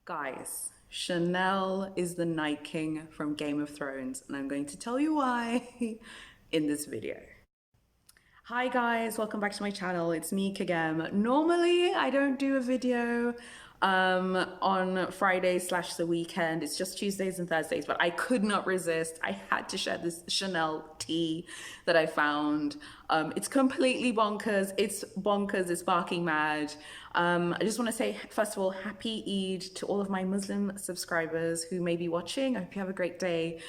Guys, Chanel is the Night King from Game of Thrones, and I'm going to tell you why in this video. Hi guys, welcome back to my channel. It's me, Kagem. Normally, I don't do a video on Fridays / the weekend. It's just Tuesdays and Thursdays, but I could not resist. I had to share this Chanel tea that I found. It's completely bonkers. It's bonkers. It's barking mad. I just want to say, first of all, happy Eid to all of my Muslim subscribers who may be watching. I hope you have a great day.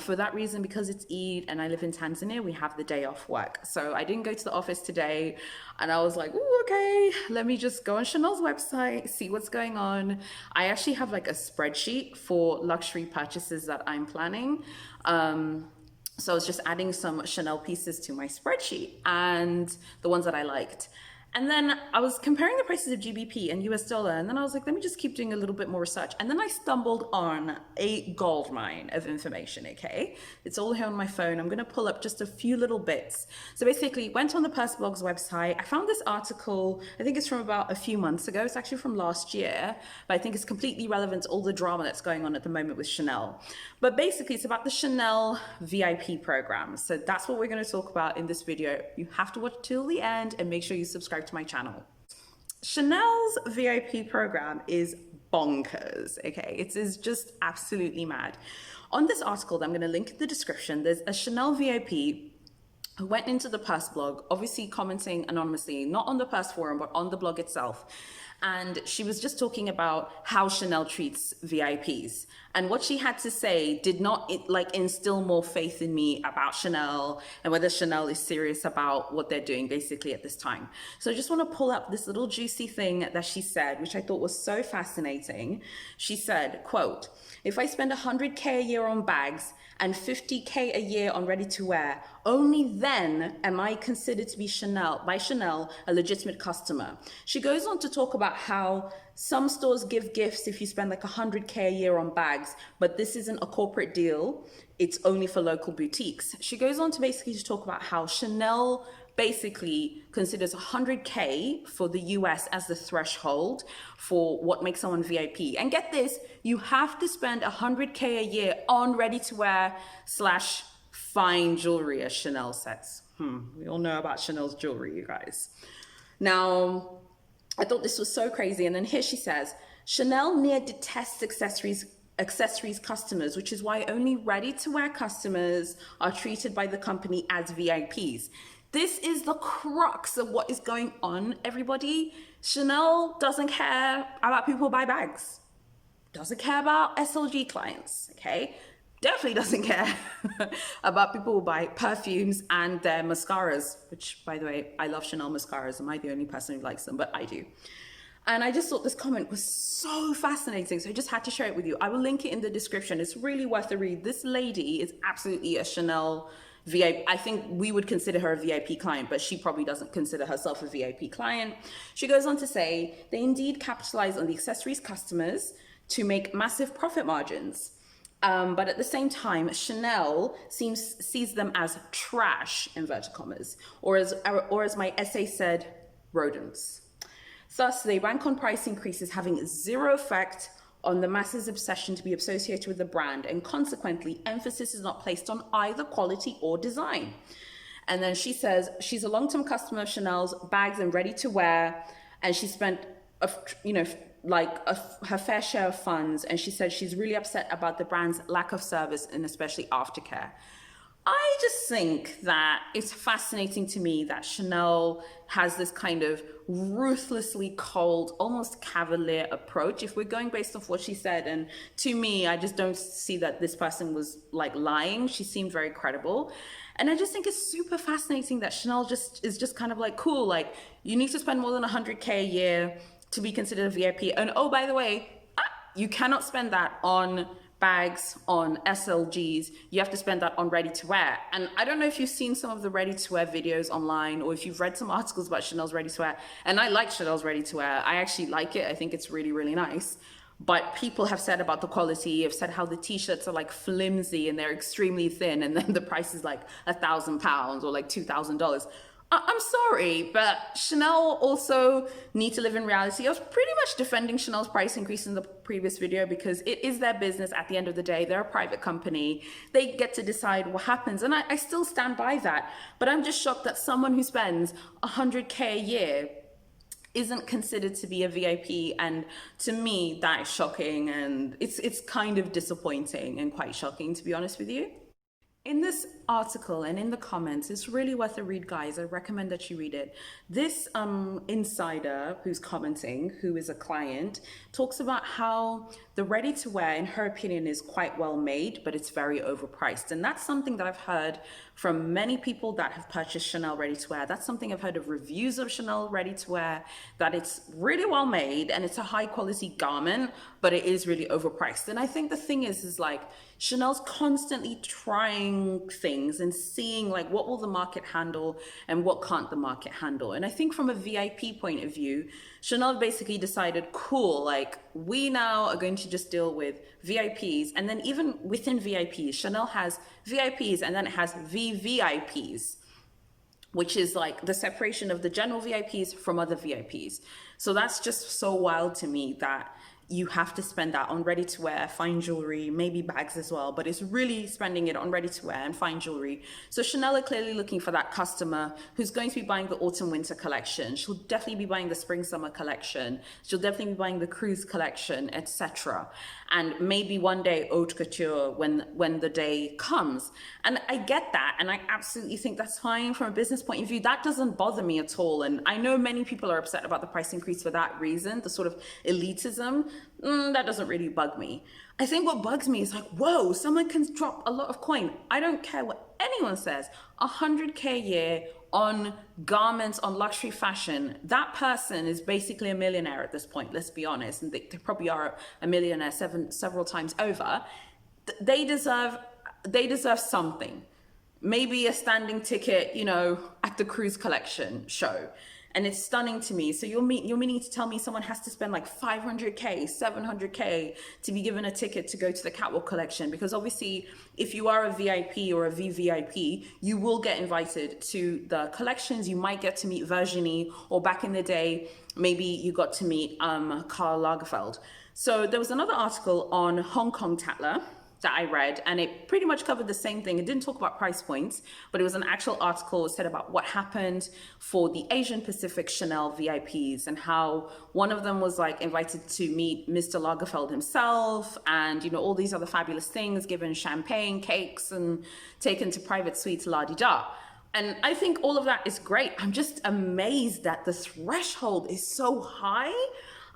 For that reason, because it's Eid and I live in Tanzania, we have the day off work. So I didn't go to the office today and I was like, ooh, okay, let me just go on Chanel's website, see what's going on. I actually have like a spreadsheet for luxury purchases that I'm planning. So I was just adding some Chanel pieces to my spreadsheet and the ones that I liked. And then I was comparing the prices of GBP and US dollar. And then I was like, let me just keep doing a little bit more research. And then I stumbled on a gold mine of information, okay? It's all here on my phone. I'm gonna pull up just a few little bits. So basically, went on the Purse Blog's website. I found this article, I think it's from about a few months ago. It's actually from last year, but I think it's completely relevant to all the drama that's going on at the moment with Chanel. But basically, it's about the Chanel VIP program. So that's what we're gonna talk about in this video. You have to watch till the end and make sure you subscribe to my channel. Chanel's VIP program is bonkers, okay? It is just absolutely mad. On this article that I'm going to link in the description, there's a Chanel VIP who went into the Purse blog, obviously commenting anonymously, not on the Purse forum, but on the blog itself. And she was just talking about how Chanel treats VIPs. And what she had to say did not instill more faith in me about Chanel and whether Chanel is serious about what they're doing basically at this time. So I just want to pull up this little juicy thing that she said, which I thought was so fascinating. She said, quote, "If I spend 100K a year on bags and 50K a year on ready to wear, only then am I considered to be by Chanel, a legitimate customer." She goes on to talk about how some stores give gifts if you spend like 100K a year on bags, but this isn't a corporate deal. It's only for local boutiques. She goes on to basically to talk about how Chanel basically considers 100K for the US as the threshold for what makes someone VIP. And get this, you have to spend 100K a year on ready-to-wear / fine jewelry, as Chanel says. We all know about Chanel's jewelry, you guys. Now, I thought this was so crazy. And then here she says, Chanel near detests accessories customers, which is why only ready-to-wear customers are treated by the company as VIPs. This is the crux of what is going on, everybody. Chanel doesn't care about people who buy bags. Doesn't care about SLG clients, okay? Definitely doesn't care about people who buy perfumes and their mascaras, which, by the way, I love Chanel mascaras. Am I the only person who likes them? But I do. And I just thought this comment was so fascinating, so I just had to share it with you. I will link it in the description. It's really worth a read. This lady is absolutely a Chanel VIP. I think we would consider her a VIP client, but she probably doesn't consider herself a VIP client. She goes on to say, they indeed capitalize on the accessories customers to make massive profit margins. But at the same time, Chanel sees them as trash, inverted commas, or as my essay said, rodents. Thus, they rank on price increases having zero effect on the masses' obsession to be associated with the brand, and consequently, emphasis is not placed on either quality or design. And then she says she's a long-term customer of Chanel's bags and ready-to-wear, and she spent, her fair share of funds, and she said she's really upset about the brand's lack of service and especially aftercare. I just think that it's fascinating to me that Chanel has this kind of ruthlessly cold, almost cavalier approach. If we're going based off what she said, and to me, I just don't see that this person was like lying. She seemed very credible. And I just think it's super fascinating that Chanel is just kind of like, cool, like you need to spend more than 100K a year to be considered a VIP. And oh, by the way, you cannot spend that on bags, on SLGs. You have to spend that on ready-to-wear. And I don't know if you've seen some of the ready-to-wear videos online, or if you've read some articles about Chanel's ready-to-wear. And I like Chanel's ready-to-wear. I actually like it. I think it's really, really nice. But people have said about the quality, have said how the t-shirts are like flimsy and they're extremely thin, and then the price is like £1,000 or like $2,000. I'm sorry, but Chanel also need to live in reality. I was pretty much defending Chanel's price increase in the previous video because it is their business at the end of the day. They're a private company. They get to decide what happens. And I still stand by that. But I'm just shocked that someone who spends 100K a year isn't considered to be a VIP. And to me, that is shocking. And it's kind of disappointing and quite shocking, to be honest with you. In this article and in the comments, it's really worth a read, guys. I recommend that you read it. This insider who's commenting, who is a client, talks about how the ready-to-wear, in her opinion, is quite well made, but it's very overpriced. And that's something that I've heard from many people that have purchased Chanel ready-to-wear. That's something I've heard of reviews of Chanel ready-to-wear, that it's really well made and it's a high quality garment, but it is really overpriced. And I think the thing is like, Chanel's constantly trying things and seeing like what will the market handle and what can't the market handle. And I think from a VIP point of view, Chanel basically decided, cool, like we now are going to just deal with VIPs. And then even within VIPs, Chanel has VIPs and then it has VVIPs, which is like the separation of the general VIPs from other VIPs. So that's just so wild to me that you have to spend that on ready to wear, fine jewelry, maybe bags as well, but it's really spending it on ready to wear and fine jewelry. So Chanel are clearly looking for that customer who's going to be buying the autumn winter collection. She'll definitely be buying the spring summer collection. She'll definitely be buying the cruise collection, etc. And maybe one day haute couture when the day comes. And I get that. And I absolutely think that's fine from a business point of view. That doesn't bother me at all. And I know many people are upset about the price increase for that reason, the sort of elitism. That doesn't really bug me. I think what bugs me is like, whoa, someone can drop a lot of coin. I don't care what anyone says. 100K a year on garments, on luxury fashion. That person is basically a millionaire at this point, let's be honest. And they probably are a millionaire several times over. They deserve something. Maybe a standing ticket, you know, at the cruise collection show. And it's stunning to me. So you're meaning to tell me someone has to spend like 500K, 700K to be given a ticket to go to the catwalk collection? Because obviously, if you are a VIP or a VVIP, you will get invited to the collections. You might get to meet Virginie, or back in the day, maybe you got to meet Karl Lagerfeld. So there was another article on Hong Kong Tatler that I read, and it pretty much covered the same thing. It didn't talk about price points, but it was an actual article that said about what happened for the Asian Pacific Chanel VIPs and how one of them was like invited to meet Mr. Lagerfeld himself and, you know, all these other fabulous things, given champagne, cakes, and taken to private suites, la-di-da. And I think all of that is great. I'm just amazed that the threshold is so high.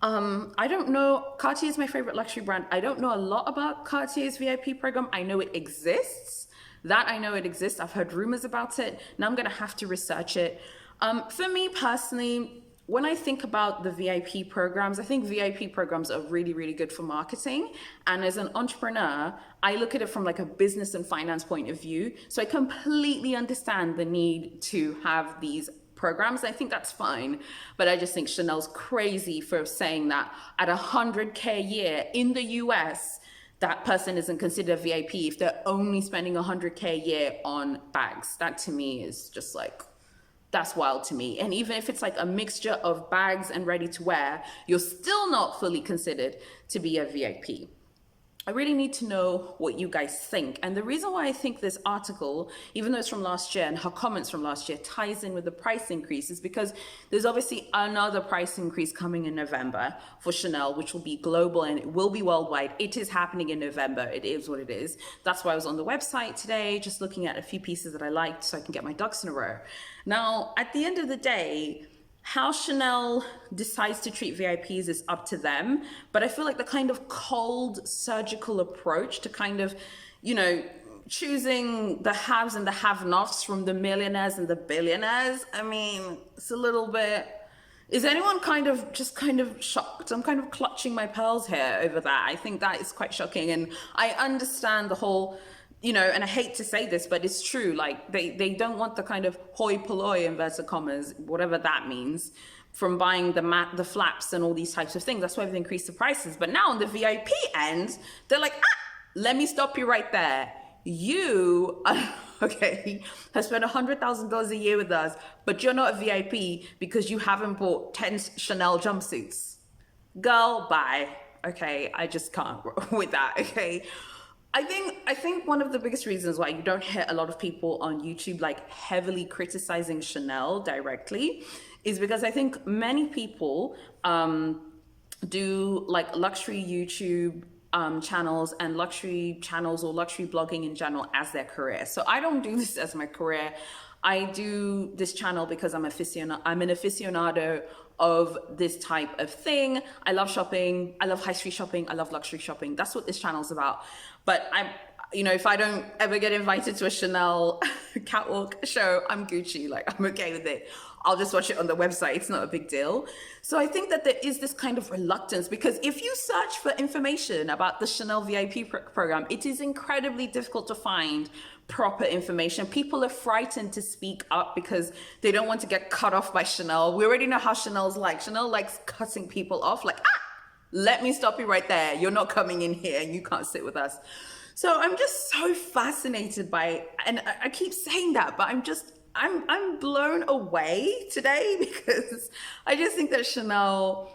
I don't know, Cartier is my favorite luxury brand. I don't know a lot about Cartier's VIP program. I know it exists. That I know it exists. I've heard rumors about it. Now I'm gonna have to research it. For me personally, when I think about the VIP programs, I think VIP programs are really, really good for marketing. And as an entrepreneur, I look at it from like a business and finance point of view. So I completely understand the need to have these programs. I think that's fine, but I just think Chanel's crazy for saying that at 100K a year in the US, that person isn't considered a VIP if they're only spending 100K a year on bags. That to me is just like, that's wild to me. And even if it's like a mixture of bags and ready to wear, you're still not fully considered to be a VIP. I really need to know what you guys think. And the reason why I think this article, even though it's from last year and her comments from last year, ties in with the price increase is because there's obviously another price increase coming in November for Chanel, which will be global and it will be worldwide. It is happening in November. It is what it is. That's why I was on the website today, just looking at a few pieces that I liked so I can get my ducks in a row. Now, at the end of the day, how Chanel decides to treat VIPs is up to them. But I feel like the kind of cold surgical approach to kind of, you know, choosing the haves and the have-nots from the millionaires and the billionaires, I mean, it's a little bit, is anyone kind of shocked? I'm kind of clutching my pearls here over that. I think that is quite shocking. And I understand the whole, you know, and I hate to say this, but it's true. Like they don't want the kind of hoi polloi, inverted commas, whatever that means, from buying the flaps and all these types of things. That's why they've increased the prices. But now on the VIP end, they're like, let me stop you right there. you, okay, have spent $100,000 a year with us, but you're not a VIP because you haven't bought 10 Chanel jumpsuits. Girl, bye. Okay, I just can't with that. Okay. I think one of the biggest reasons why you don't hear a lot of people on YouTube like heavily criticizing Chanel directly is because I think many people do like luxury YouTube channels and luxury channels or luxury blogging in general as their career. So I don't do this as my career. I do this channel because I'm an aficionado of this type of thing. I love shopping. I love high street shopping. I love luxury shopping. That's what this channel's about. But if I don't ever get invited to a Chanel catwalk show, I'm Gucci. Like, I'm okay with it. I'll just watch it on the website. It's not a big deal. So I think that there is this kind of reluctance because if you search for information about the Chanel VIP program, it is incredibly difficult to find proper information. People are frightened to speak up because they don't want to get cut off by Chanel. We already know how Chanel's like. Chanel likes cutting people off like, let me stop you right there. You're not coming in here and you can't sit with us. So I'm just so fascinated by, and I keep saying that, but I'm blown away today because I just think that Chanel,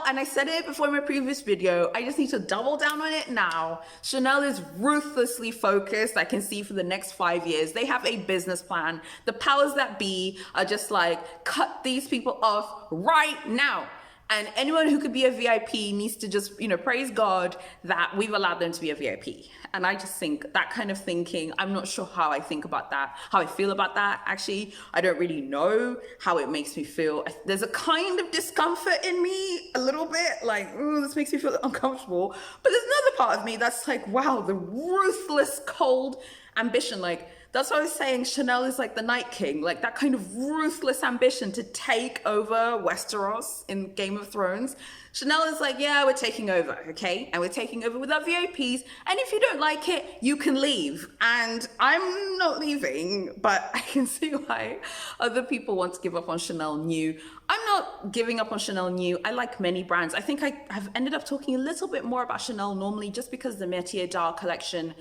and I said it before in my previous video, I just need to double down on it now. Chanel is ruthlessly focused. I can see for the next 5 years, they have a business plan. The powers that be are just like, cut these people off right now. And anyone who could be a VIP needs to just, praise God that we've allowed them to be a VIP. And I just think that kind of thinking, I'm not sure how I think about that, how I feel about that. Actually, I don't really know how it makes me feel. There's a kind of discomfort in me, a little bit, like, ooh, this makes me feel uncomfortable. But there's another part of me that's like, wow, the ruthless, cold ambition, like, that's what I was saying. Chanel is like the Night King, like that kind of ruthless ambition to take over Westeros in Game of Thrones. Chanel is like, yeah, we're taking over, okay? And we're taking over with our VIPs. And if you don't like it, you can leave. And I'm not leaving, but I can see why other people want to give up on Chanel New. I'm not giving up on Chanel New. I like many brands. I think I have ended up talking a little bit more about Chanel normally just because the Métier d'Art collection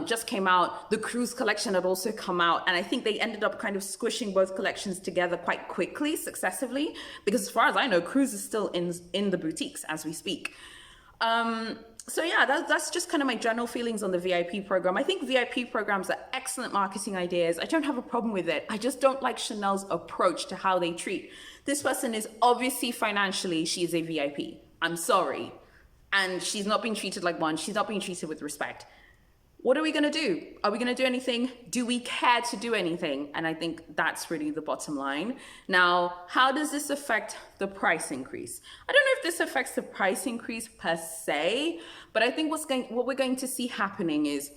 just came out. The Cruise collection had also come out, and I think they ended up kind of squishing both collections together quite quickly, successively, because as far as I know, Cruise is still in the boutiques as we speak. So yeah, that's just kind of my general feelings on the VIP program. I think VIP programs are excellent marketing ideas. I don't have a problem with it. I just don't like Chanel's approach to how they treat. This person is obviously financially, she's a VIP. I'm sorry. And she's not being treated like one. She's not being treated with respect. What are we going to do? Are we going to do anything? Do we care to do anything? And I think that's really the bottom line. Now, how does this affect the price increase? I don't know if this affects the price increase per se, but I think what we're going to see happening is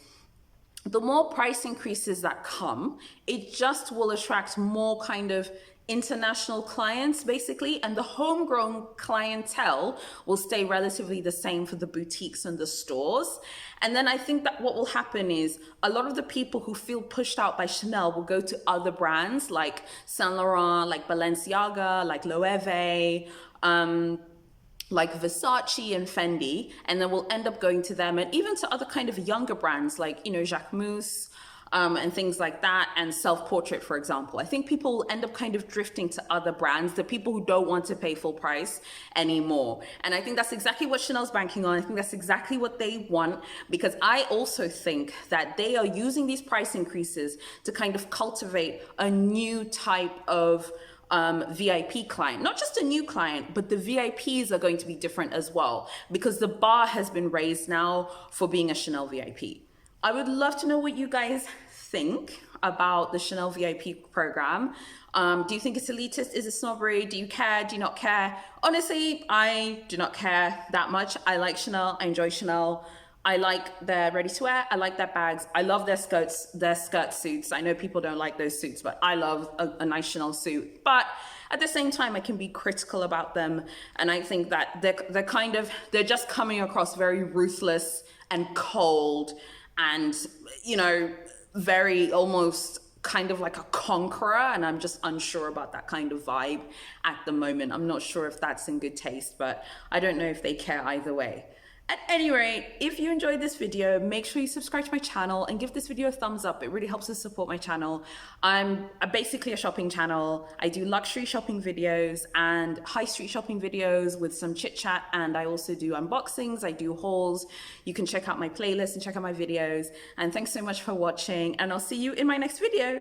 the more price increases that come, it just will attract more kind of international clients basically, and the homegrown clientele will stay relatively the same for the boutiques and the stores. And then I think that what will happen is a lot of the people who feel pushed out by Chanel will go to other brands like Saint Laurent, like Balenciaga, like Loewe, like Versace and Fendi, and then we'll end up going to them, and even to other kind of younger brands like, Jacquemus, and things like that, and Self-Portrait, for example. I think people will end up kind of drifting to other brands, the people who don't want to pay full price anymore. And I think that's exactly what Chanel's banking on. I think that's exactly what they want, because I also think that they are using these price increases to kind of cultivate a new type of VIP client. Not just a new client, but the VIPs are going to be different as well, because the bar has been raised now for being a Chanel VIP. I would love to know what you guys think about the Chanel VIP program. Do you think it's elitist? Is it snobbery? Do you care? Do you not care? Honestly, I do not care that much. I like Chanel. I enjoy Chanel. I like their ready-to-wear. I like their bags. I love their skirts, their skirt suits. I know people don't like those suits, but I love a nice Chanel suit. But at the same time, I can be critical about them. And I think that they're just coming across very ruthless and cold and, very almost kind of like a conqueror. And I'm just unsure about that kind of vibe at the moment. I'm not sure if that's in good taste, but I don't know if they care either way. At any rate, if you enjoyed this video, make sure you subscribe to my channel and give this video a thumbs up. It really helps us support my channel. I'm basically a shopping channel. I do luxury shopping videos and high street shopping videos with some chit chat, and I also do unboxings, I do hauls. You can check out my playlist and check out my videos. And thanks so much for watching, and I'll see you in my next video.